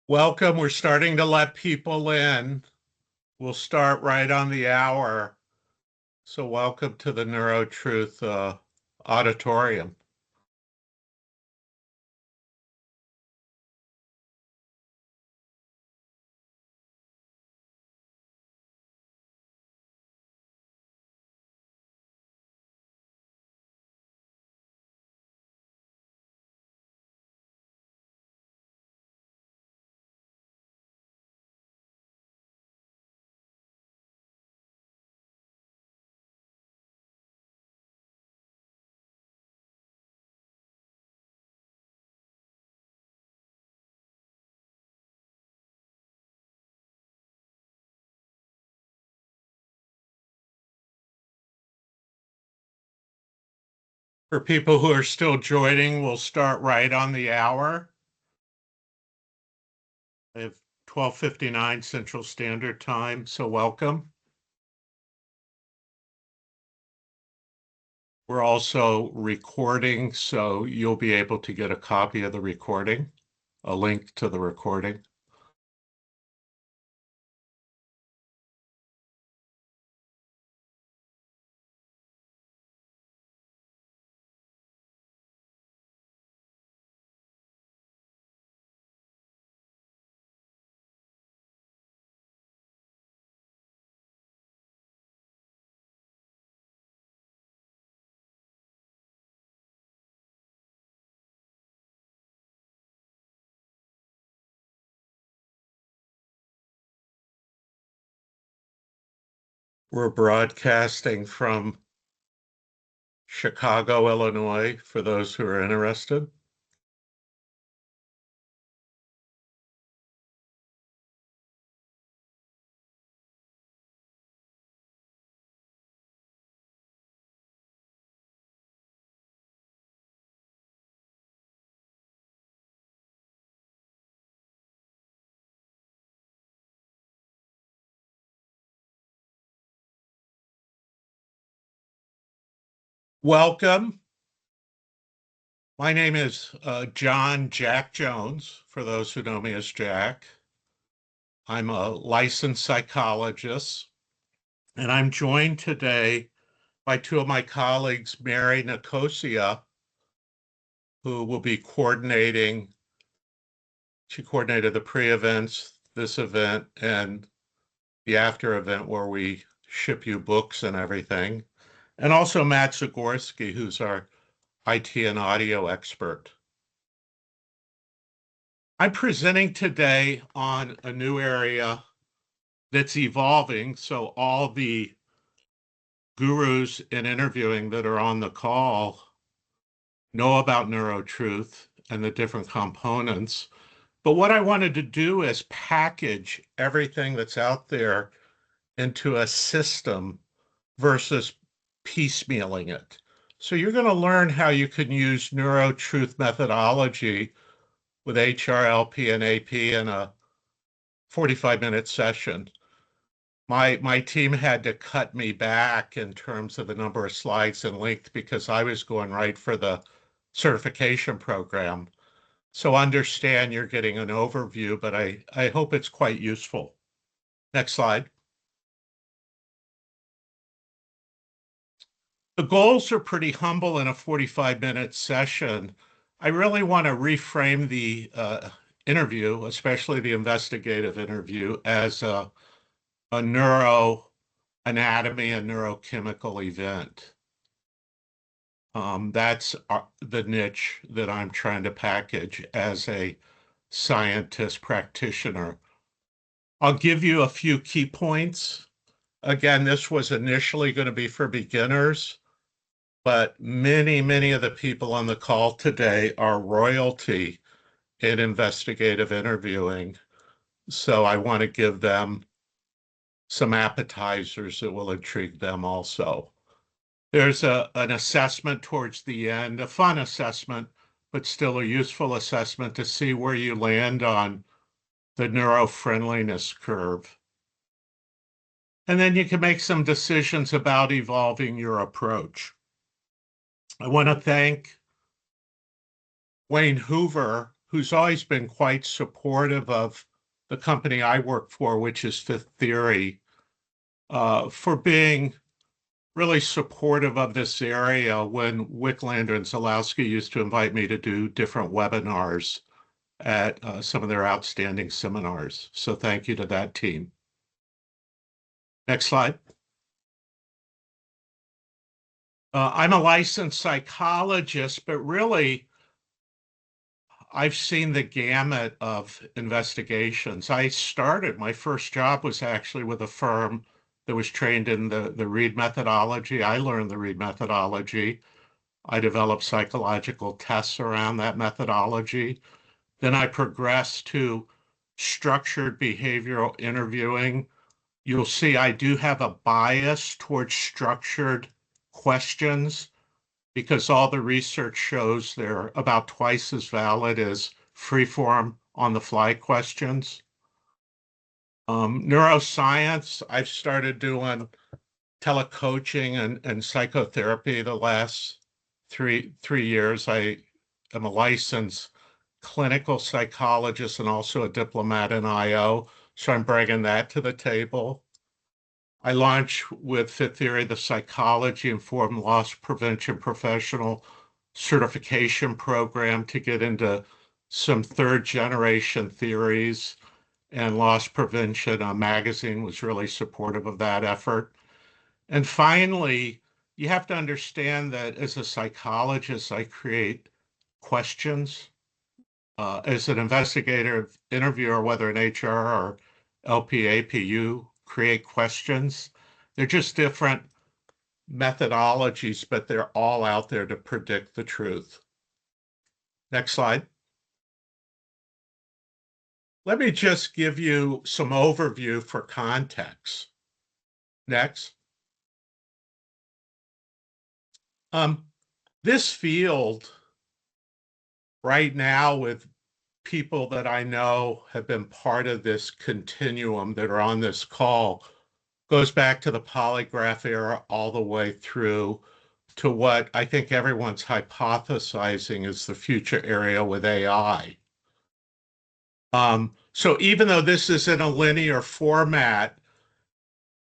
Welcome. We're starting to let people in. We'll start right on the hour. So welcome to the Neuro Truth auditorium. For people who are still joining, we'll start right on the hour. We have 12:59 Central Standard Time, so welcome. We're also recording, so you'll be able to get a copy of the recording, a link to the recording. We're broadcasting from Chicago, Illinois, for those who are interested. Welcome. My name is John Jack Jones, for those who know me as Jack. I'm a licensed psychologist, and I'm joined today by two of my colleagues, Mary Nicosia, who will be coordinating. She coordinated the pre-events, this event, and the after event where we ship you books and everything. And also Matt Zagorski, who's our IT and audio expert. I'm presenting today on a new area that's evolving. So all the gurus in interviewing that are on the call know about neurotruth and the different components. But what I wanted to do is package everything that's out there into a system versus piecemealing it. So you're going to learn how you can use neurotruth methodology with HR, LP, and AP in a 45-minute session. My team had to cut me back in terms of the number of slides and length because I was going right for the certification program. So understand you're getting an overview, but I hope it's quite useful. Next slide. The goals are pretty humble in a 45-minute session. I really want to reframe the interview, especially the investigative interview, as a neuroanatomy and neurochemical event. That's the niche that I'm trying to package as a scientist practitioner. I'll give you a few key points. Again, this was initially going to be for beginners, but many of the people on the call today are royalty in investigative interviewing. So I want to give them some appetizers that will intrigue them also. There's an assessment towards the end, a fun assessment, but still a useful assessment to see where you land on the neuro-friendliness curve. And then you can make some decisions about evolving your approach. I want to thank Wayne Hoover, who's always been quite supportive of the company I work for, which is Fifth Theory, for being really supportive of this area when Wicklander and Zalowski used to invite me to do different webinars at some of their outstanding seminars. So thank you to that team. Next slide. I'm a licensed psychologist, but really, I've seen the gamut of investigations. My first job was actually with a firm that was trained in the Reid methodology. I learned the Reid methodology. I developed psychological tests around that methodology. Then I progressed to structured behavioral interviewing. You'll see I do have a bias towards structured questions because all the research shows they're about twice as valid as free-form on-the-fly questions. Neuroscience, I've started doing telecoaching and psychotherapy the last three years. I am a licensed clinical psychologist and also a diplomat in IO, so I'm bringing that to the table. I launched with Fit Theory the Psychology Informed Loss Prevention Professional Certification Program to get into some third generation theories, and Loss Prevention magazine was really supportive of that effort. And finally, you have to understand that as a psychologist, I create questions. As an investigative interviewer, whether in HR or LPAP, you create questions. They're just different methodologies, but they're all out there to predict the truth. Next slide. Let me just give you some overview for context. Next. This field right now, with people that I know have been part of this continuum that are on this call, goes back to the polygraph era all the way through to what I think everyone's hypothesizing is the future area with AI. So even though this is in a linear format,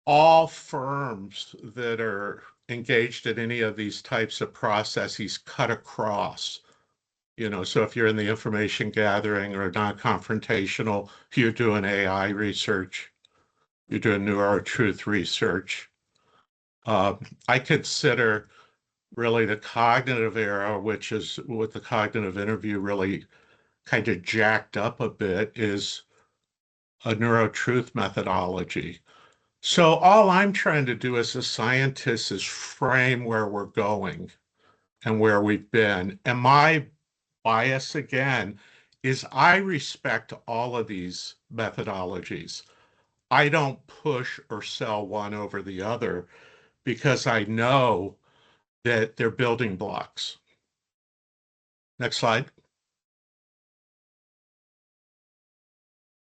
all firms that are engaged in any of these types of processes cut across. So if you're in the information gathering or non-confrontational, you're doing AI research, you're doing neuro truth research. I consider really the cognitive era, which is what the cognitive interview really kind of jacked up a bit, is a neuro truth methodology. So all I'm trying to do as a scientist is frame where we're going and where we've been. And my bias, again, is I respect all of these methodologies. I don't push or sell one over the other because I know that they're building blocks. Next slide.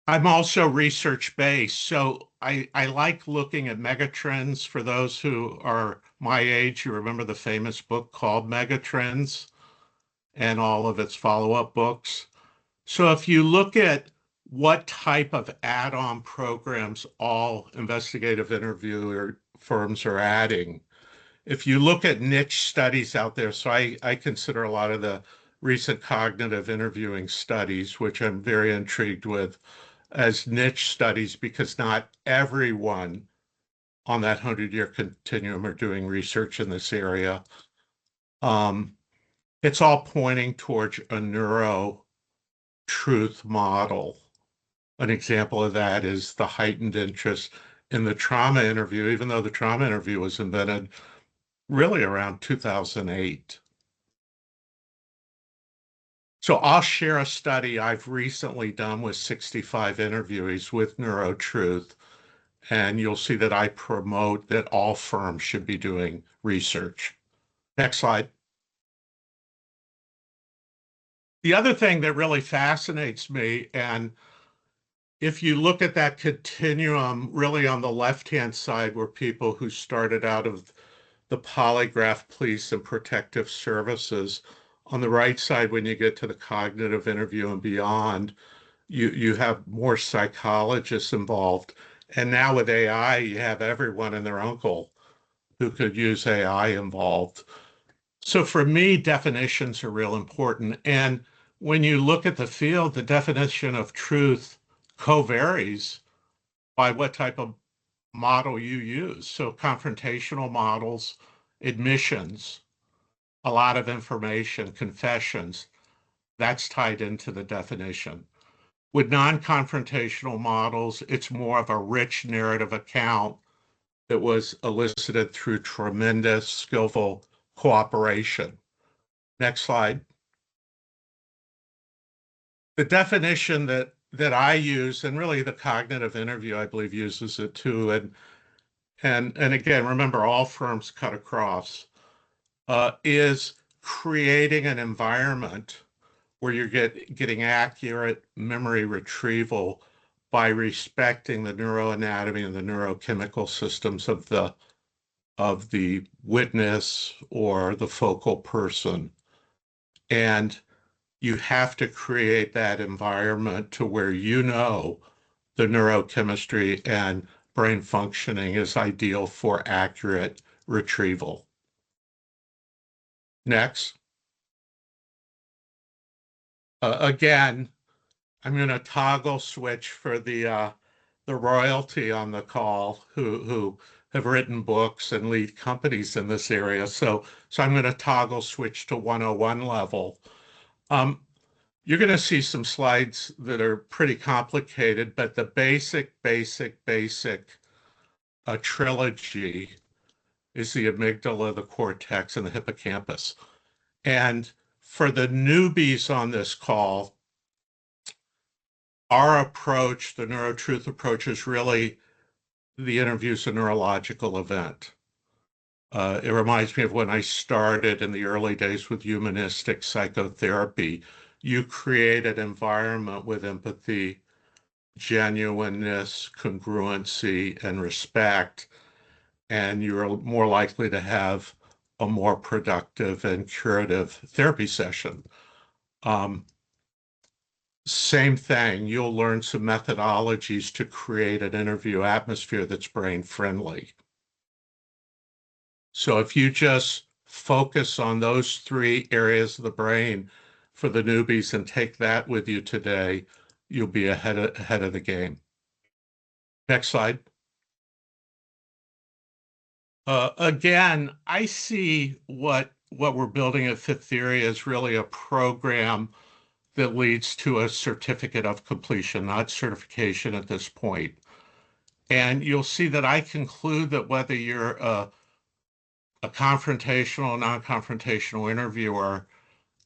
I'm also research-based, so I like looking at megatrends. For those who are my age, you remember the famous book called Megatrends and all of its follow-up books. So if you look at what type of add-on programs all investigative interviewer firms are adding, if you look at niche studies out there, so I consider a lot of the recent cognitive interviewing studies, which I'm very intrigued with, as niche studies because not everyone on that 100-year continuum are doing research in this area. It's all pointing towards a neuro truth model. An example of that is the heightened interest in the trauma interview, even though the trauma interview was invented really around 2008. So I'll share a study I've recently done with 65 interviewees with NeuroTruth, and you'll see that I promote that all firms should be doing research. Next slide. The other thing that really fascinates me, and if you look at that continuum, really on the left-hand side were people who started out of the polygraph police and protective services. On the right side, when you get to the cognitive interview and beyond, you have more psychologists involved. And now with AI, you have everyone and their uncle who could use AI involved. So for me, definitions are real important. And when you look at the field, the definition of truth co-varies by what type of model you use. So confrontational models, admissions, a lot of information, confessions, that's tied into the definition. With non-confrontational models, it's more of a rich narrative account that was elicited through tremendous skillful cooperation. Next slide. The definition that I use, and really the cognitive interview, I believe, uses it too. And again, remember, all firms cut across, is creating an environment where you're getting accurate memory retrieval by respecting the neuroanatomy and the neurochemical systems of the witness or the focal person. And you have to create that environment to where you know the neurochemistry and brain functioning is ideal for accurate retrieval. Next. Again, I'm going to toggle switch for the royalty on the call who have written books and lead companies in this area. So I'm going to toggle switch to 101 level. You're going to see some slides that are pretty complicated, but the basic trilogy is the amygdala, the cortex, and the hippocampus. And for the newbies on this call, our approach, the neurotruth approach, is really the interview's a neurological event. It reminds me of when I started in the early days with humanistic psychotherapy. You create an environment with empathy, genuineness, congruency, and respect, and you're more likely to have a more productive and curative therapy session. Same thing, you'll learn some methodologies to create an interview atmosphere that's brain friendly. So if you just focus on those three areas of the brain for the newbies and take that with you today, you'll be ahead of the game. Next slide. Again, I see what we're building at Fifth Theory is really a program that leads to a certificate of completion, not certification at this point. And you'll see that I conclude that whether you're a confrontational, non-confrontational interviewer,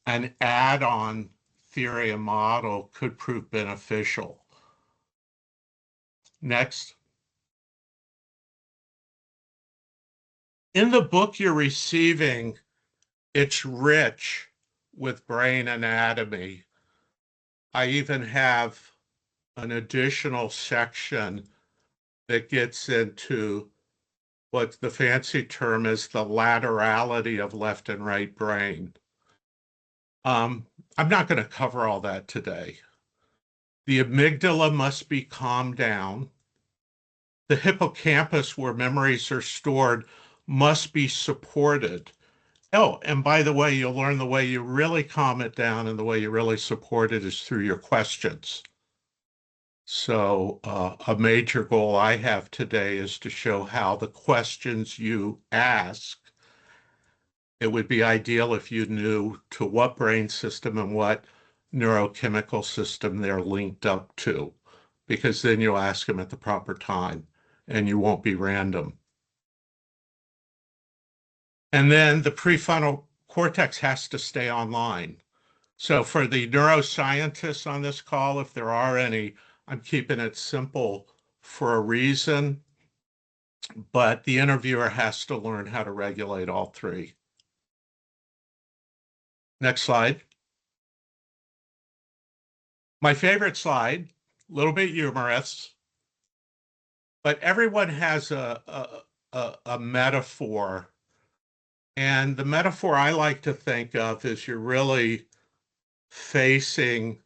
an add-on theory and model could prove beneficial. Next. In the book you're receiving, it's rich with brain anatomy. I even have an additional section that gets into what the fancy term is the laterality of left and right brain. I'm not going to cover all that today. The amygdala must be calmed down. The hippocampus, where memories are stored, must be supported. Oh, and by the way, you'll learn the way you really calm it down and the way you really support it is through your questions. So a major goal I have today is to show how the questions you ask, it would be ideal if you knew to what brain system and what neurochemical system they're linked up to, because then you'll ask them at the proper time and you won't be random. And then the prefrontal cortex has to stay online. So for the neuroscientists on this call, if there are any, I'm keeping it simple for a reason, but the interviewer has to learn how to regulate all three. Next slide. My favorite slide, a little bit humorous, but everyone has a metaphor, And the metaphor I like to think of is you're really facing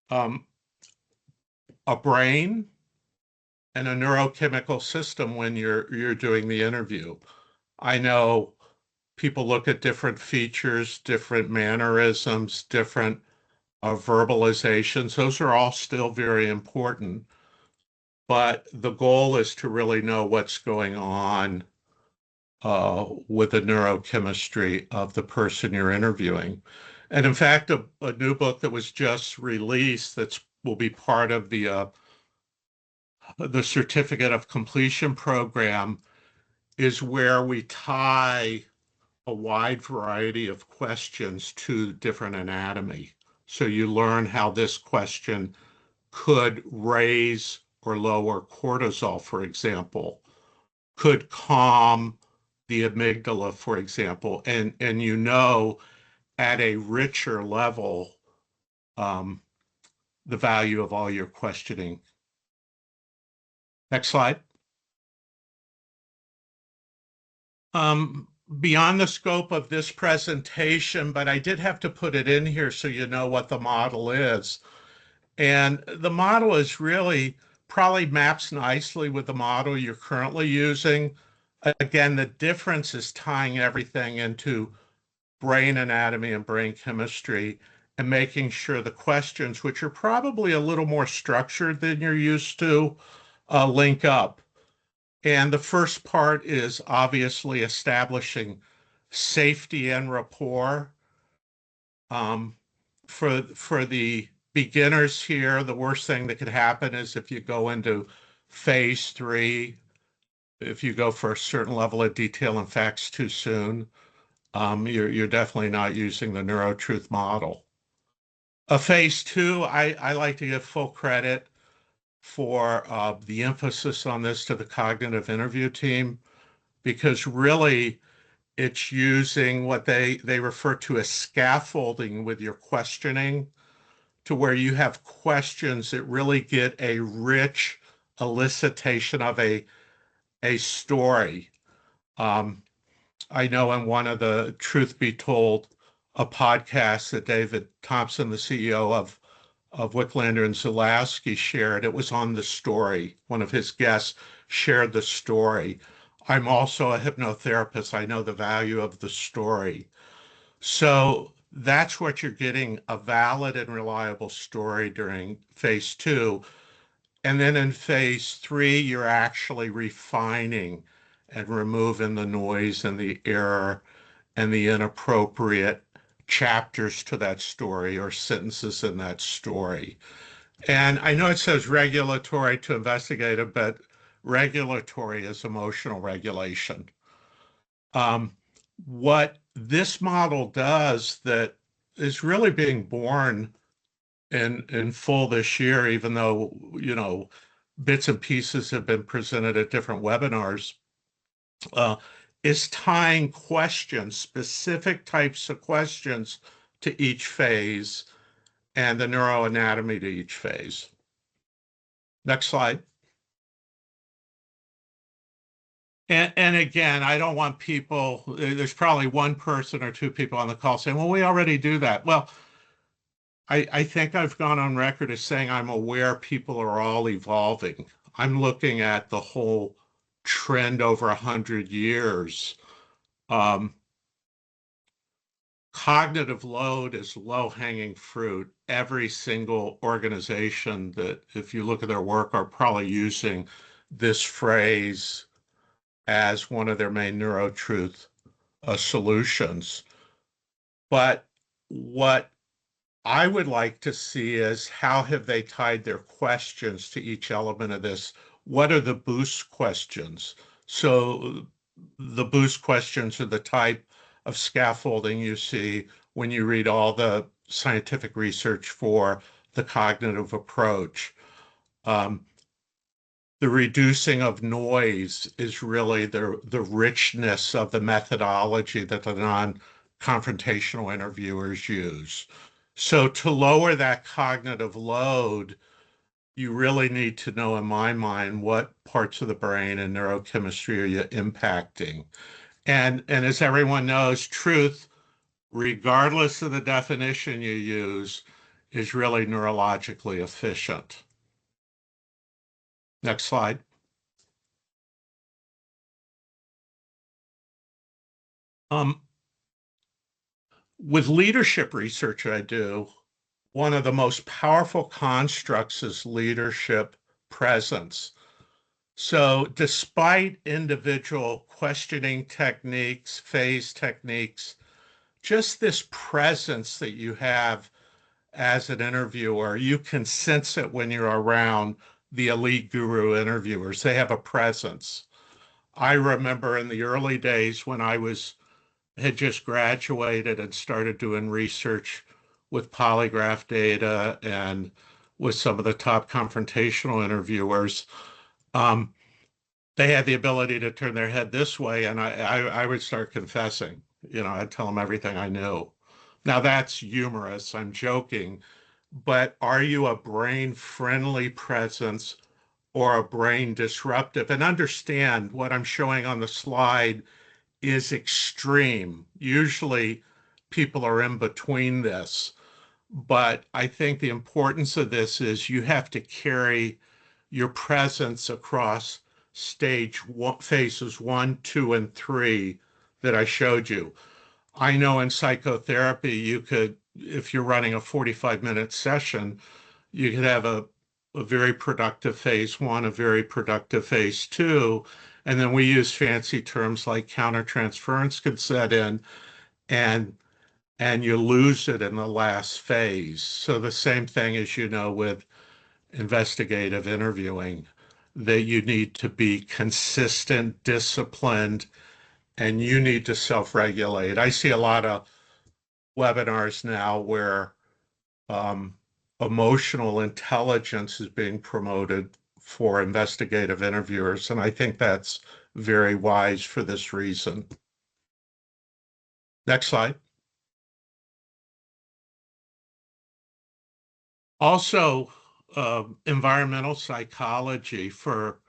um, a brain and a neurochemical system when you're doing the interview. I know people look at different features, different mannerisms, different verbalizations. Those are all still very important, but the goal is to really know what's going on with the neurochemistry of the person you're interviewing. And in fact, a new book that was just released that will be part of the certificate of completion program is where we tie a wide variety of questions to different anatomy. So you learn how this question could raise or lower cortisol, for example, could calm the amygdala, for example, and you know at a richer level um, the value of all your questioning. Next slide. Um, Beyond the scope of this presentation, but I did have to put it in here so you know what the model is. And the model is really probably maps nicely with the model you're currently using. Again, the difference is tying everything into brain anatomy and brain chemistry and making sure the questions, which are probably a little more structured than you're used to, link up. And the first part is obviously establishing safety and rapport. Um, for the beginners here, the worst thing that could happen is if you go into phase 3, if you go for a certain level of detail and facts too soon, you're definitely not using the neuro truth model. A phase 2, I like to give full credit for the emphasis on this to the cognitive interview team because really it's using what they refer to as scaffolding with your questioning to where you have questions that really get a rich elicitation of a story. Um, I know in one of the Truth Be Told, a podcast that David Thompson, the CEO of Wicklander and Zulaski, shared, it was on the story. One of his guests shared the story. I'm also a hypnotherapist. I know the value of the story. So that's what you're getting, a valid and reliable story during phase 2. And then in phase 3, you're actually refining and removing the noise and the error and the inappropriate chapters to that story or sentences in that story. And I know it says regulatory to investigative, but regulatory is emotional regulation. Um, what this model does that is really being born in full this year, even though, bits and pieces have been presented at different webinars, uh, is tying questions, specific types of questions to each phase and the neuroanatomy to each phase. Next slide. And again, I don't want people, there's probably one person or two people on the call saying, well, we already do that. Well, I think I've gone on record as saying I'm aware people are all evolving. I'm looking at the whole trend over 100 years. Um, Cognitive load is low-hanging fruit. Every single organization that, if you look at their work, are probably using this phrase as one of their main neurotruth solutions. But what I would like to see is how have they tied their questions to each element of this? What are the boost questions? So the boost questions are the type of scaffolding you see when you read all the scientific research for the cognitive approach. Um, the reducing of noise is really the richness of the methodology that the non-confrontational interviewers use. So to lower that cognitive load, you really need to know, in my mind, what parts of the brain and neurochemistry are you impacting. And as everyone knows, truth, regardless of the definition you use, is really neurologically efficient. Next slide. Um, with leadership research I do, one of the most powerful constructs is leadership presence. So despite individual questioning techniques, phase techniques, just this presence that you have as an interviewer, you can sense it when you're around the elite guru interviewers. They have a presence. I remember in the early days when had just graduated and started doing research with polygraph data and with some of the top confrontational interviewers. Um, they had the ability to turn their head this way, and I would start confessing. I'd tell them everything I knew. Now that's humorous. I'm joking, but are you a brain-friendly presence or a brain disruptive? And understand what I'm showing on the slide is extreme. Usually people are in between this, but I think the importance of this is you have to carry your presence across phases 1, 2, and 3 that I showed you. I know in psychotherapy, if you're running a 45-minute session, you could have a very productive phase 1, a very productive phase 2, and then we use fancy terms like countertransference could set in, and and you lose it in the last phase. So the same thing as with investigative interviewing, that you need to be consistent, disciplined, and you need to self-regulate. I see a lot of webinars now where um, emotional intelligence is being promoted for investigative interviewers, and I think that's very wise for this reason. Next slide. Also, environmental psychology for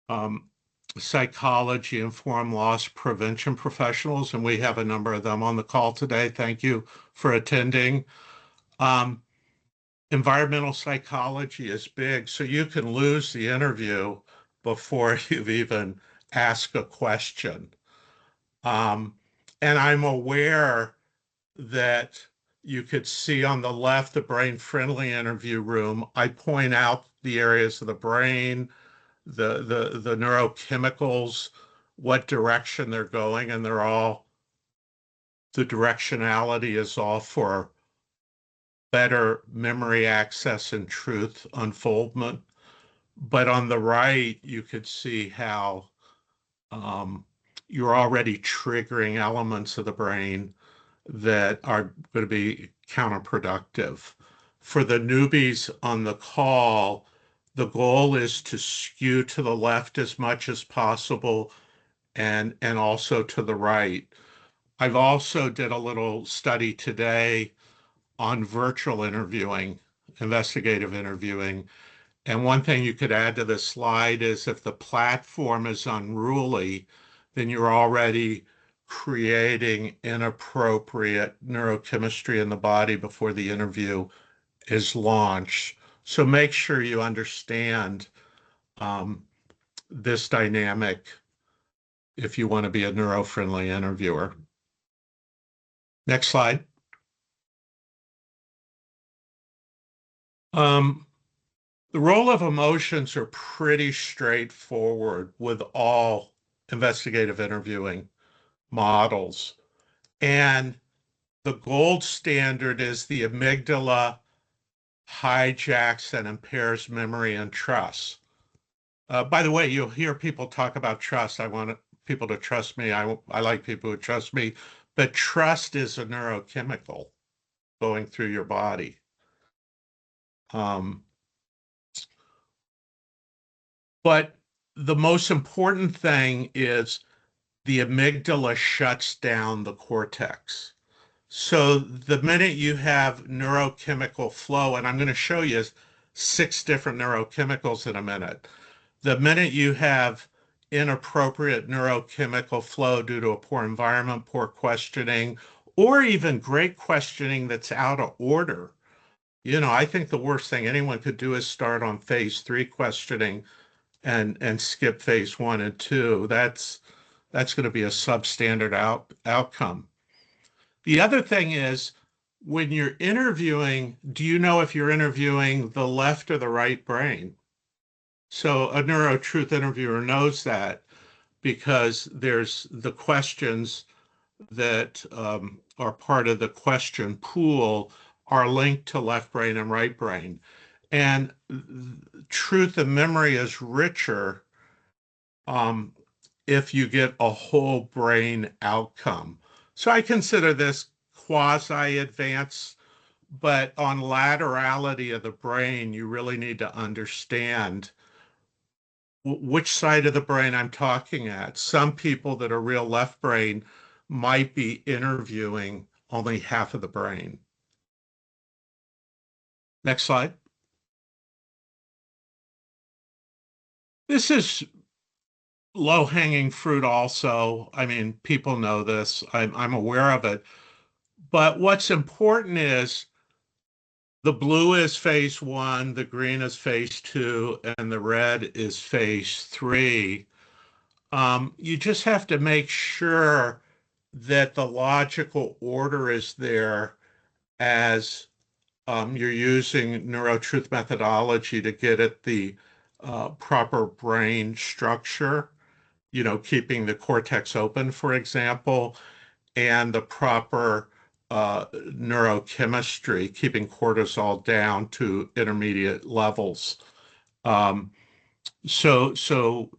um, psychology informed loss prevention professionals, and we have a number of them on the call today. Thank you for attending. Um, environmental psychology is big, so you can lose the interview before you've even asked a question. Um, and I'm aware that you could see on the left the brain-friendly interview room. I point out the areas of the brain, the neurochemicals, what direction they're going, and the directionality is all for better memory access and truth unfoldment. But on the right, you could see how you're already triggering elements of the brain that are going to be counterproductive. For the newbies on the call, the goal is to skew to the left as much as possible and also to the right. I've also did a little study today on virtual interviewing, investigative interviewing. And one thing you could add to this slide is if the platform is unruly, then you're already creating inappropriate neurochemistry in the body before the interview is launched. So make sure you understand um, this dynamic if you want to be a neuro-friendly interviewer. Next slide. Um, the role of emotions are pretty straightforward with all investigative interviewing models. And the gold standard is the amygdala hijacks and impairs memory and trust. By the way, you'll hear people talk about trust. I want people to trust me. I like people who trust me. But trust is a neurochemical going through your body. Um, but the most important thing is the amygdala shuts down the cortex. So the minute you have neurochemical flow, and I'm going to show you 6 different neurochemicals in a minute, the minute you have inappropriate neurochemical flow due to a poor environment, poor questioning, or even great questioning that's out of order. I think the worst thing anyone could do is start on phase three questioning and skip phase one and two. That's going to be a substandard outcome. The other thing is when you're interviewing, do you know if you're interviewing the left or the right brain? So a neuro truth interviewer knows that because there's the questions that are part of the question pool are linked to left brain and right brain. And truth and memory is richer um, if you get a whole brain outcome. So I consider this quasi-advanced, but on laterality of the brain, you really need to understand which side of the brain I'm talking at. Some people that are real left brain might be interviewing only half of the brain. Next slide. This is low-hanging fruit also. I mean, people know this. I'm aware of it. But what's important is the blue is phase one, the green is phase two, and the red is phase three. You just have to make sure that the logical order is there as you're using neurotruth methodology to get at the proper brain structure, keeping the cortex open, for example, and the proper neurochemistry, keeping cortisol down to intermediate levels. Um, so,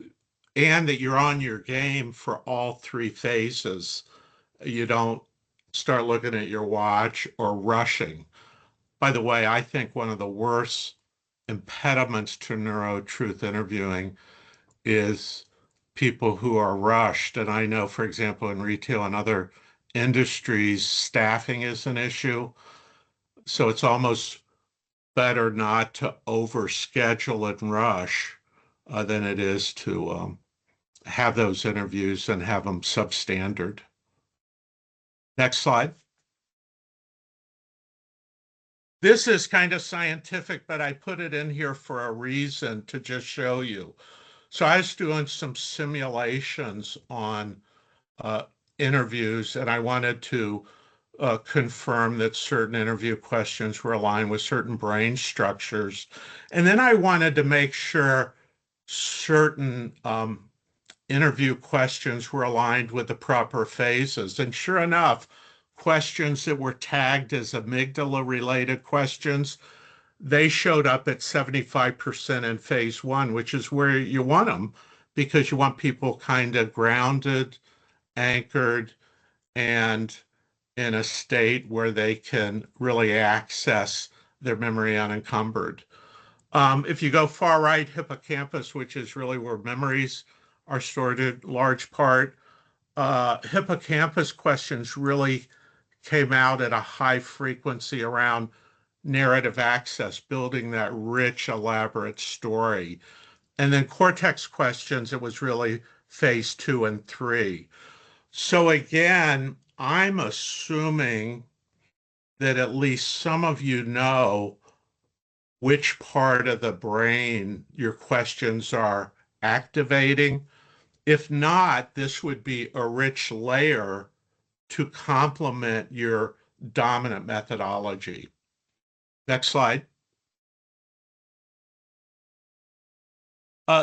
and that you're on your game for all three phases. You don't start looking at your watch or rushing. By the way, I think one of the worst impediments to neuro truth interviewing is people who are rushed. And I know, for example, in retail and other industries, staffing is an issue. So it's almost better not to overschedule and rush than it is to have those interviews and have them substandard. Next slide. This is kind of scientific, but I put it in here for a reason to just show you. So I was doing some simulations on uh, interviews, and I wanted to confirm that certain interview questions were aligned with certain brain structures. And then I wanted to make sure certain interview questions were aligned with the proper phases. And sure enough, questions that were tagged as amygdala related questions, they showed up at 75% in phase one, which is where you want them because you want people kind of grounded, anchored, and in a state where they can really access their memory unencumbered. If you go far right, hippocampus, which is really where memories are stored in large part, hippocampus questions really came out at a high frequency around narrative access, building that rich, elaborate story. And then cortex questions, it was really phase two and three. So again, I'm assuming that at least some of you know which part of the brain your questions are activating. If not, this would be a rich layer to complement your dominant methodology. Next slide.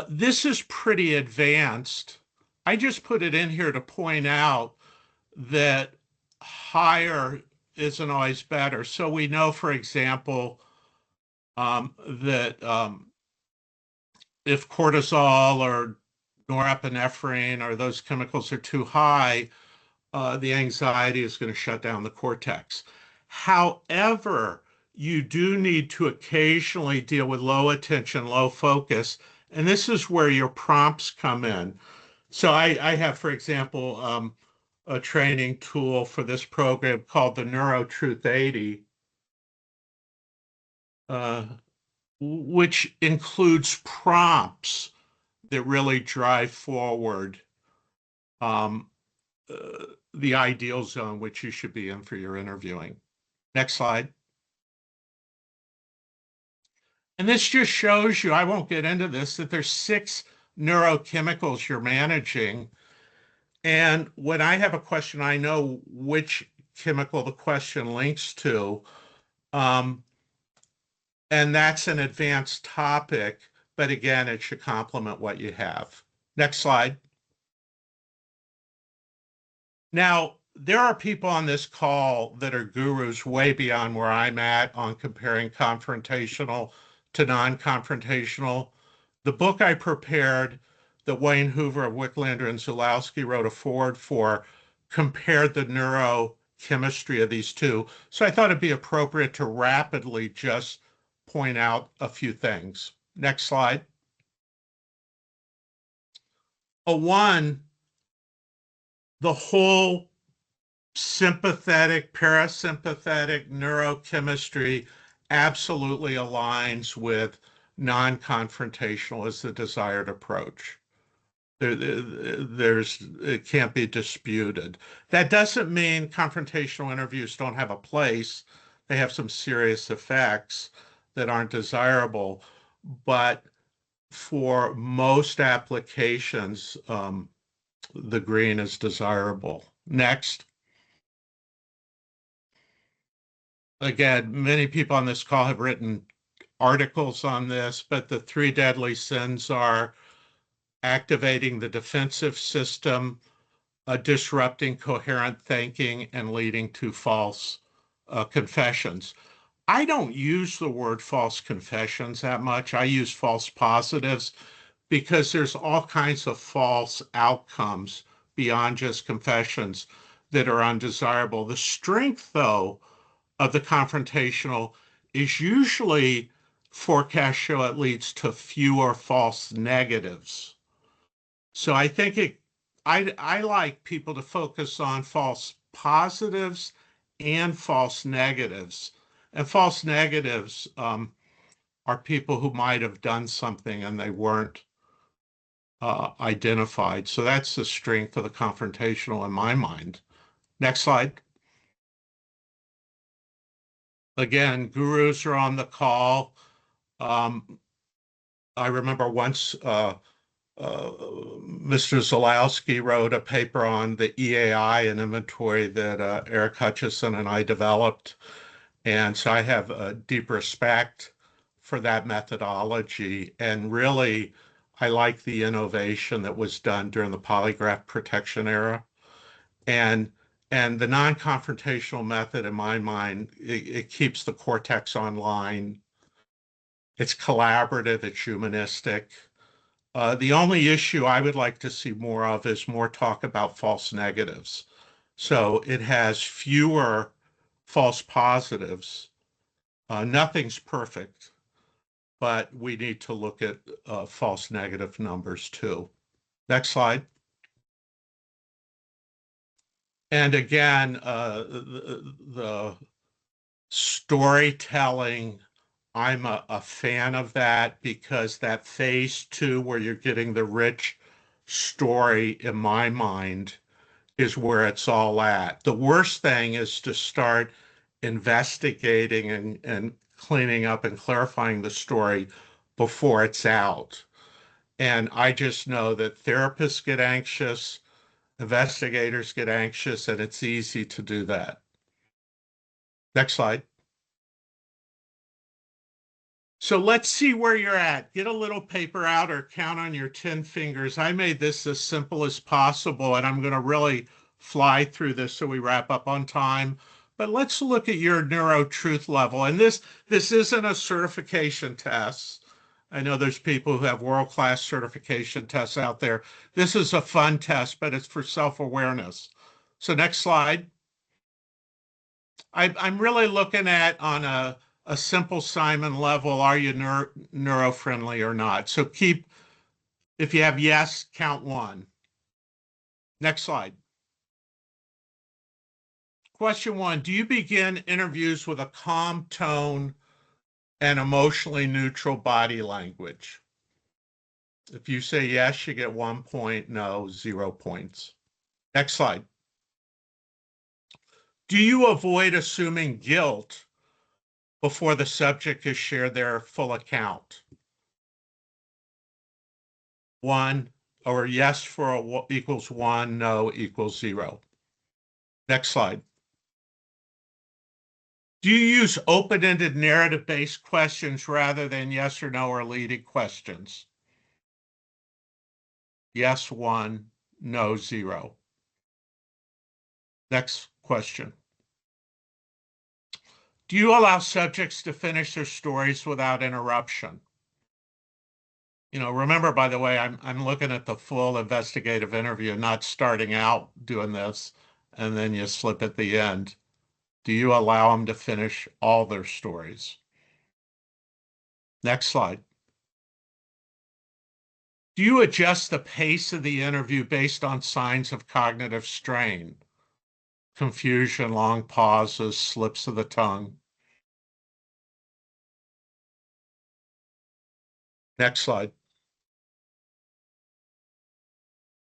This is pretty advanced. I just put it in here to point out that higher isn't always better. So we know, for example, that if cortisol or norepinephrine or those chemicals are too high, the anxiety is going to shut down the cortex. However, you do need to occasionally deal with low attention, low focus, and this is where your prompts come in. So I have, for example, a training tool for this program called the Neuro Truth 80, which includes prompts that really drive forward um, the ideal zone which you should be in for your interviewing. Next slide. And this just shows you, I won't get into this, that there's 6 neurochemicals you're managing. And when I have a question, I know which chemical the question links to. And that's an advanced topic, but again, it should complement what you have. Next slide. Now, there are people on this call that are gurus way beyond where I'm at on comparing confrontational to non-confrontational. The book I prepared that Wayne Hoover of Wicklander and Zulawski wrote a foreword for compared the neurochemistry of these two. So I thought it'd be appropriate to rapidly just point out a few things. Next slide. One, the whole sympathetic, parasympathetic neurochemistry absolutely aligns with non-confrontational as the desired approach. It can't be disputed. That doesn't mean confrontational interviews don't have a place. They have some serious effects that aren't desirable, but for most applications, the green is desirable. Next. Again, many people on this call have written articles on this, but the 3 deadly sins are activating the defensive system, disrupting coherent thinking, and leading to false confessions. I don't use the word false confessions that much. I use false positives because there's all kinds of false outcomes beyond just confessions that are undesirable. The strength, though, of the confrontational is usually forecasts show it leads to fewer false negatives. So I think I like people to focus on false positives and false negatives. And false negatives are people who might have done something and they weren't identified. So that's the strength of the confrontational in my mind. Next slide. Again, gurus are on the call. I remember once Mr. Zulawski wrote a paper on the EAI and inventory that Eric Hutchison and I developed. And so I have a deep respect for that methodology. And really, I like the innovation that was done during the polygraph protection era. And the non-confrontational method, in my mind, it keeps the cortex online. It's collaborative, it's humanistic. The only issue I would like to see more of is more talk about false negatives. So it has fewer false positives. Nothing's perfect, but we need to look at false negative numbers too. Next slide. And again, the storytelling, I'm a fan of that because that phase 2 where you're getting the rich story, in my mind, is where it's all at. The worst thing is to start investigating and cleaning up and clarifying the story before it's out. And I just know that therapists get anxious, investigators get anxious, and it's easy to do that. Next slide. So let's see where you're at. Get a little paper out or count on your 10 fingers. I made this as simple as possible, and I'm going to really fly through this so we wrap up on time. But let's look at your neuro truth level. And this isn't a certification test. I know there's people who have world-class certification tests out there. This is a fun test, but it's for self-awareness. So next slide. I'm really looking at on a simple Simon level, are you neuro-friendly or not? So if you have yes, count 1. Next slide. Question 1, do you begin interviews with a calm tone and emotionally neutral body language? If you say yes, you get 1 point, no, 0 points. Next slide. Do you avoid assuming guilt before the subject has shared their full account? 1, or yes for equals 1, no equals 0. Next slide. Do you use open-ended narrative-based questions rather than yes or no or leading questions? Yes, 1, no, 0. Next question. Do you allow subjects to finish their stories without interruption? Remember, by the way, I'm looking at the full investigative interview, not starting out doing this, and then you slip at the end. Do you allow them to finish all their stories? Next slide. Do you adjust the pace of the interview based on signs of cognitive strain? Confusion, long pauses, slips of the tongue. Next slide.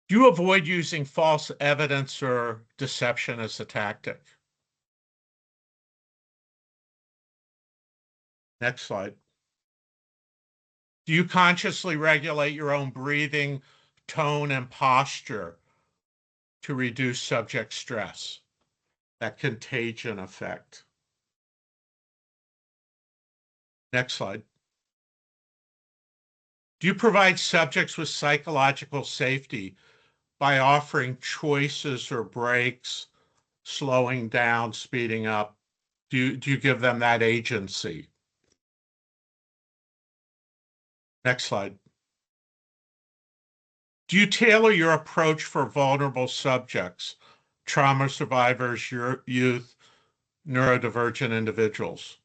Do you avoid using false evidence or deception as a tactic? Next slide. Do you consciously regulate your own breathing, tone, and posture to reduce subject stress? That contagion effect. Next slide. Do you provide subjects with psychological safety by offering choices or breaks, slowing down, speeding up? Do you give them that agency? Next slide. Do you tailor your approach for vulnerable subjects, trauma survivors, your youth, neurodivergent individuals?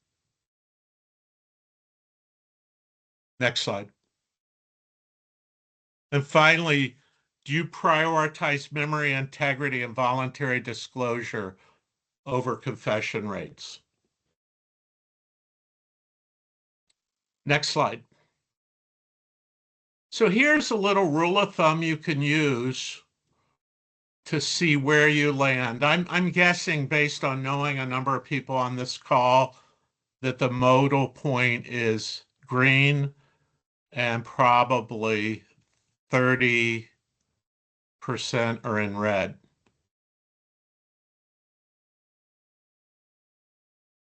Next slide. And finally, do you prioritize memory integrity and voluntary disclosure over confession rates? Next slide. So here's a little rule of thumb you can use to see where you land. I'm guessing, based on knowing a number of people on this call, that the modal point is green and probably 30% are in red.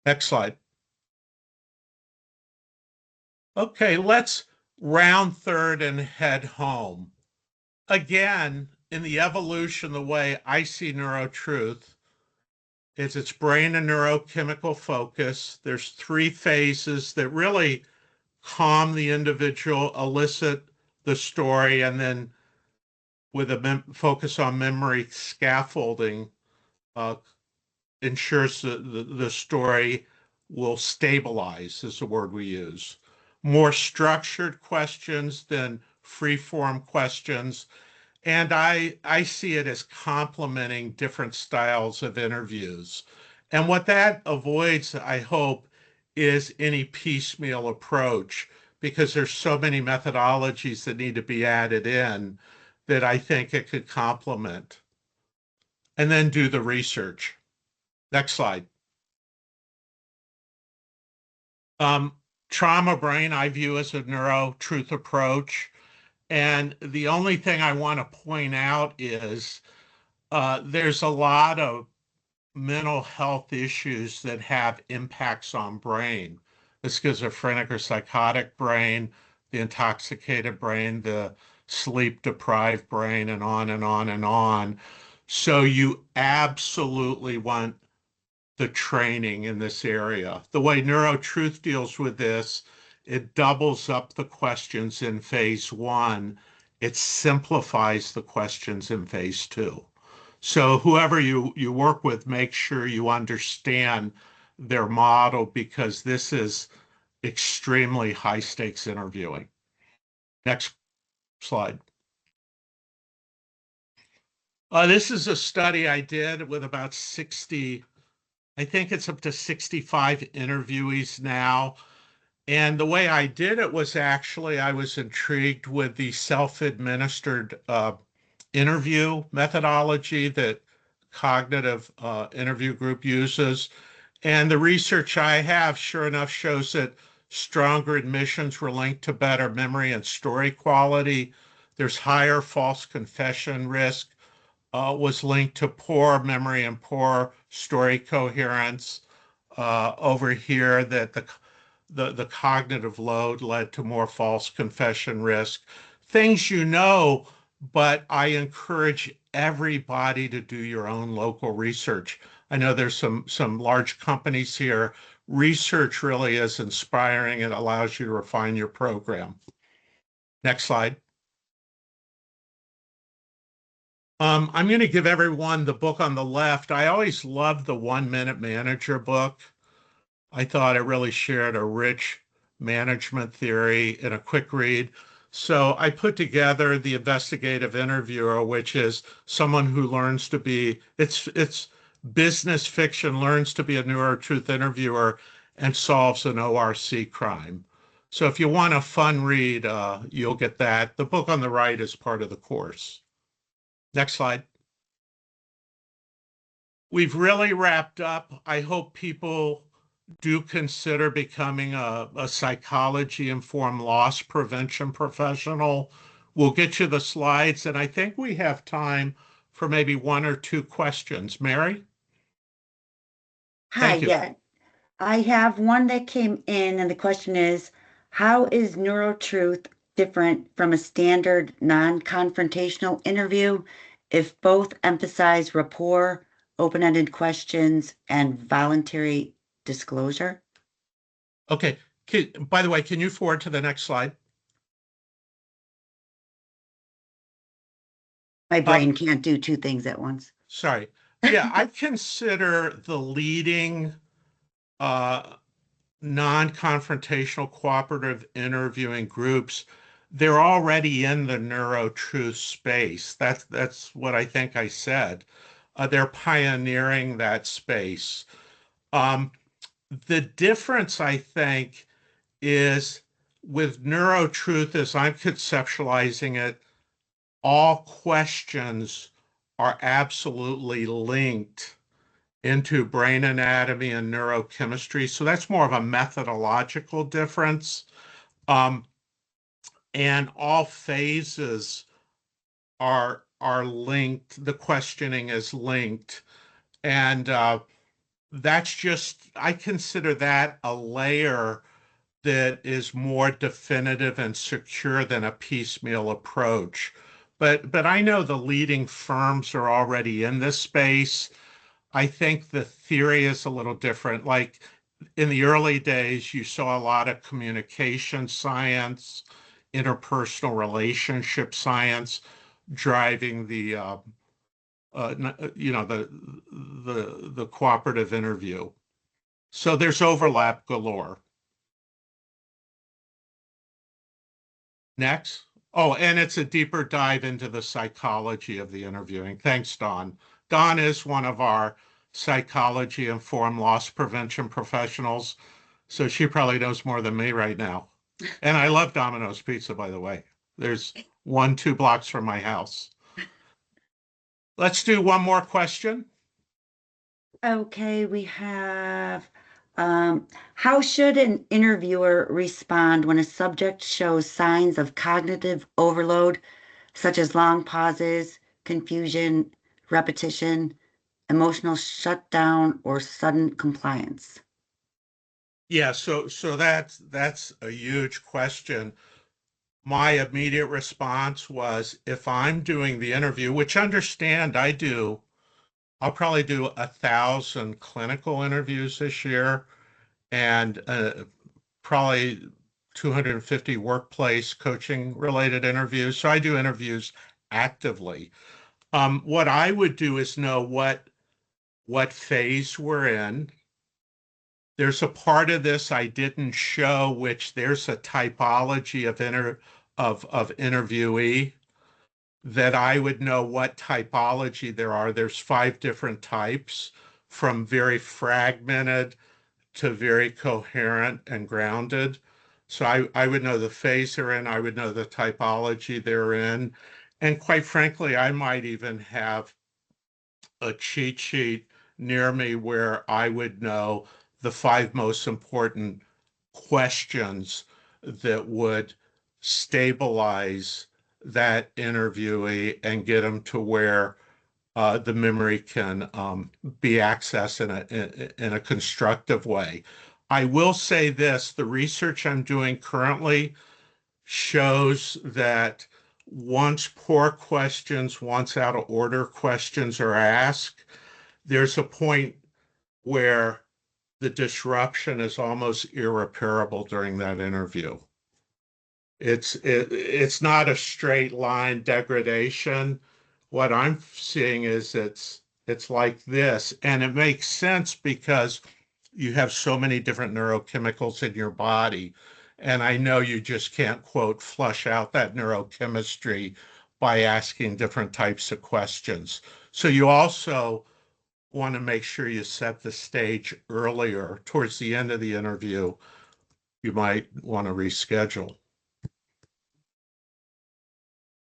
Next slide. Okay, let's round third and head home. Again, in the evolution, the way I see neurotruth is its brain and neurochemical focus. There's 3 phases that really calm the individual, elicit the story, and then with a focus on memory scaffolding, ensures the story will stabilize, is the word we use. More structured questions than free-form questions. And I see it as complementing different styles of interviews. And what that avoids, I hope, is any piecemeal approach, because there's so many methodologies that need to be added in that I think it could complement. And then do the research. Next slide. Trauma brain I view as a neuro truth approach. And the only thing I want to point out is there's a lot of mental health issues that have impacts on brain. The schizophrenic or psychotic brain, the intoxicated brain, the sleep deprived brain, and on and on and on. So you absolutely want the training in this area. The way NeuroTruth deals with this, it doubles up the questions in phase 1. It simplifies the questions in phase 2. So whoever you work with, make sure you understand their model, because this is extremely high stakes interviewing. Next slide. This is a study I did with about 60, I think it's up to 65 interviewees now. And the way I did it was actually I was intrigued with the self-administered interview methodology that cognitive interview group uses. And the research I have, sure enough, shows that stronger admissions were linked to better memory and story quality. There's higher false confession risk, was linked to poor memory and poor story coherence. Over here, that the cognitive load led to more false confession risk. Things you know, but I encourage everybody to do your own local research. I know there's some large companies here. Research really is inspiring and allows you to refine your program. Next slide. I'm going to give everyone the book on the left. I always loved the 1 Minute Manager book. I thought it really shared a rich management theory in a quick read. So I put together the investigative interviewer, which is someone who learns to be, it's business fiction, learns to be a neuro truth interviewer and solves an ORC crime. So if you want a fun read, you'll get that. The book on the right is part of the course. Next slide. We've really wrapped up. I hope people do consider becoming a psychology-informed loss prevention professional. We'll get you the slides, and I think we have time for maybe 1 or 2 questions. Mary? Hi, Thank you. yeah. I have one that came in, and the question is, how is NeuroTruth different from a standard non-confrontational interview if both emphasize rapport, open-ended questions, and voluntary disclosure? Okay. By the way, can you forward to the next slide? My Uh, brain can't do two things at once. Sorry. Yeah, I consider the leading uh, non-confrontational cooperative interviewing groups, they're already in the neuro truth space. That's what I think I said. They're pioneering that space. Um, the difference, I think, is with neuro truth, as I'm conceptualizing it, all questions are absolutely linked into brain anatomy and neurochemistry. So that's more of a methodological difference. Um, and all phases are linked. The questioning is linked. And that's just, I consider that a layer that is more definitive and secure than a piecemeal approach. But I know the leading firms are already in this space. I think the theory is a little different. Like in the early days, you saw a lot of communication science, interpersonal relationship science driving the the cooperative interview. So there's overlap galore. Next. Oh, and it's a deeper dive into the psychology of the interviewing. Thanks, Dawn. Dawn is one of our psychology informed loss prevention professionals, so she probably knows more than me right now. And I love Domino's Pizza, by the way. There's 1, 2 blocks from my house. Let's do one more question. Okay, we have, how should an interviewer respond when a subject shows signs of cognitive overload, such as long pauses, confusion, repetition, emotional shutdown, or sudden compliance? Yeah, so that's a huge question. My immediate response was if I'm doing the interview, which understand I do, I'll probably do 1,000 clinical interviews this year and probably 250 workplace coaching related interviews. So I do interviews actively. What I would do is know what phase we're in. There's a part of this I didn't show, which there's a typology of interviewee that I would know what typology there are. There's 5 different types, from very fragmented to very coherent and grounded. So I would know the phase they're in, I would know the typology they're in. And quite frankly, I might even have a cheat sheet near me where I would know the 5 most important questions that would stabilize that interviewee and get them to where the memory can be accessed in a constructive way. I will say this, the research I'm doing currently shows that once poor questions, once out of order questions are asked, there's a point where the disruption is almost irreparable during that interview. It's not a straight line degradation. What I'm seeing is it's like this, and it makes sense because you have so many different neurochemicals in your body. And I know you just can't, quote, flush out that neurochemistry by asking different types of questions. So you also want to make sure you set the stage earlier. Towards the end of the interview, you might want to reschedule.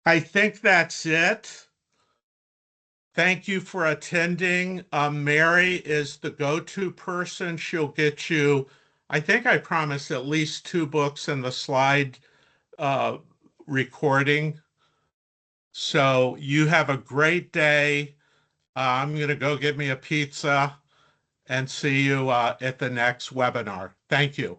I think that's it. Thank you for attending. Mary is the go-to person. She'll get you, I think I promised at least 2 books in the slide uh, recording. So you have a great day. I'm going to go get me a pizza and see you at the next webinar. Thank you.